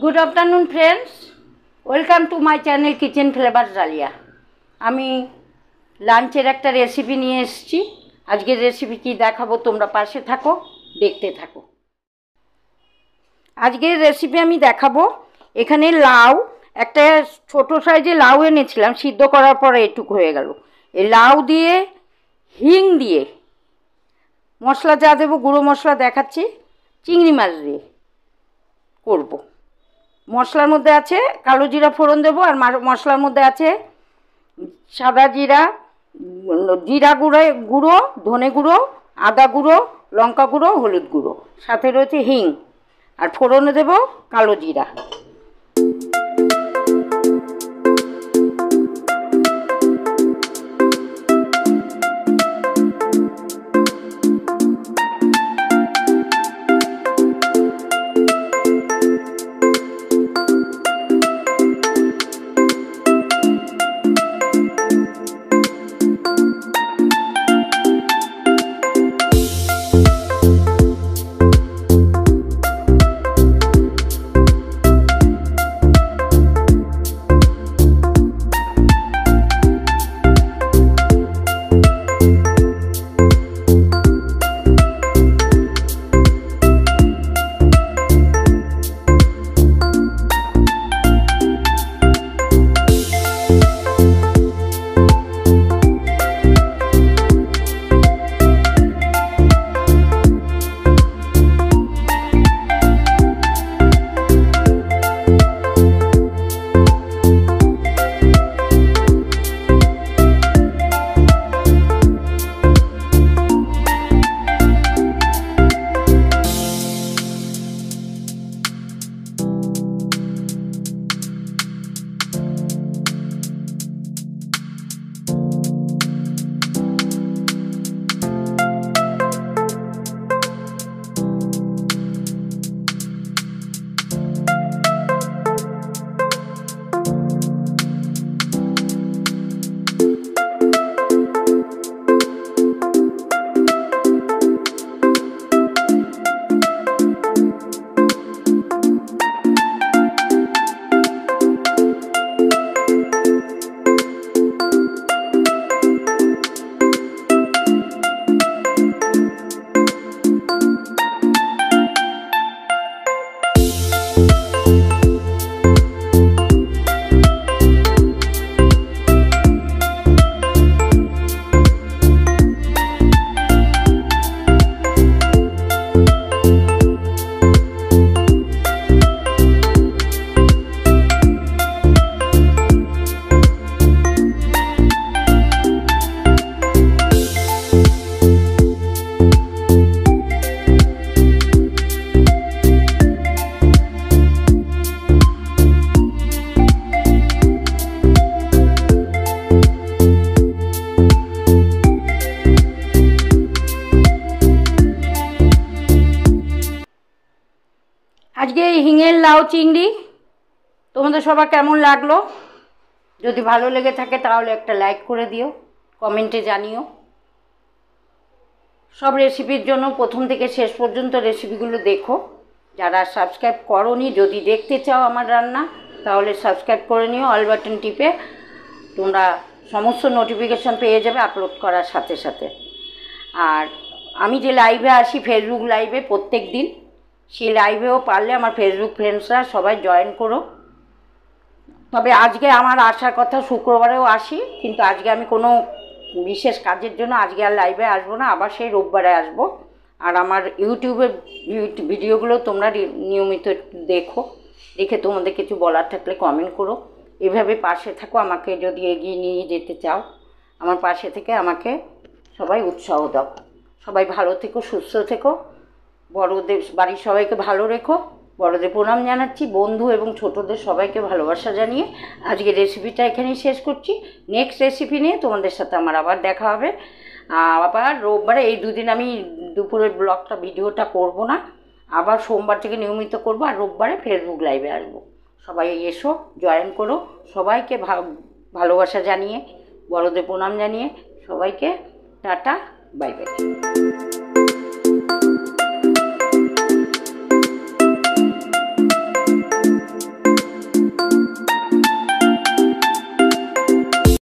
Good afternoon friends, welcome to my channel kitchen flavours Dalia. आमी लांचेर एक recipe निये एसेछि। आजकेर रेसिपि कि देखाबो तोमरा पाशे थाको, देखते थाको। आजकेर रेसिपि आमी देखाबो एखाने लाउ, एकटा छोटो साइजे लाउ এনেছিলাম, सिद्ध करार पर एटुकु हये गेल। এই লাউ দিয়ে হিং দিয়ে মশলা যা দেবো গুঁড়ো মশলা দেখাচ্ছি, চিংড়ি মাছ দিয়ে করব। মশলার মধ্যে আছে কালো জিরা ফোড়ন দেবো, আর মশলার মধ্যে আছে সাদা জিরা, জিরা গুঁড়ো, ধনে গুঁড়ো, আদা গুঁড়ো, লঙ্কা গুঁড়ো, হলুদ গুঁড়ো, সাথে রয়েছে হিং, আর ফোড়নে দেবো কালো জিরা। আজকে হিঙের লাউ চিংড়ি তোমাদের সবার কেমন লাগলো? যদি ভালো লেগে থাকে তাহলে একটা লাইক করে দিও, কমেন্টে জানিও। সব রেসিপির জন্য প্রথম থেকে শেষ পর্যন্ত রেসিপিগুলো দেখো। যারা সাবস্ক্রাইব করোনি, যদি দেখতে চাও আমার রান্না, তাহলে সাবস্ক্রাইব করে নিও। অল বাটন টিপে তোমরা সমস্ত নোটিফিকেশান পেয়ে যাবে আপলোড করার সাথে সাথে। আর আমি যে লাইভে আসি ফেসবুক লাইভে প্রত্যেক দিন, সেই লাইভেও পারলে আমার ফেসবুক ফ্রেন্ডসরা সবাই জয়েন করো। তবে আজকে আমার আসার কথা, শুক্রবারেও আসি, কিন্তু আজকে আমি কোনো বিশেষ কাজের জন্য আজকে আর লাইভে আসবো না, আবার সেই রোববারে আসবো। আর আমার ইউটিউবের ভিডিওগুলো তোমরা নিয়মিত দেখো, দেখে তোমাদের কিছু বলার থাকলে কমেন্ট করো। এভাবে পাশে থাকো, আমাকে যদি এগিয়ে নিয়ে যেতে চাও আমার পাশে থেকে আমাকে সবাই উৎসাহ দাও। সবাই ভালো থেকো, সুস্থ থেকো, বড়দের বাড়ির সবাইকে ভালো রেখো। বড়দের প্রণাম জানাচ্ছি, বন্ধু এবং ছোটদের সবাইকে ভালোবাসা জানিয়ে আজকে রেসিপিটা এখানেই শেষ করছি। নেক্সট রেসিপি নিয়ে তোমাদের সাথে আমার আবার দেখা হবে। আবার রোববারে, এই দুদিন আমি দুপুরের ব্লগটা ভিডিওটা করব না, আবার সোমবার থেকে নিয়মিত করব, আর রোববারে ফেসবুক লাইভে আসবো। সবাই এসো, জয়েন করো। সবাইকে ভালোবাসা জানিয়ে, বড়দের প্রণাম জানিয়ে সবাইকে টাটা, বাই বাই।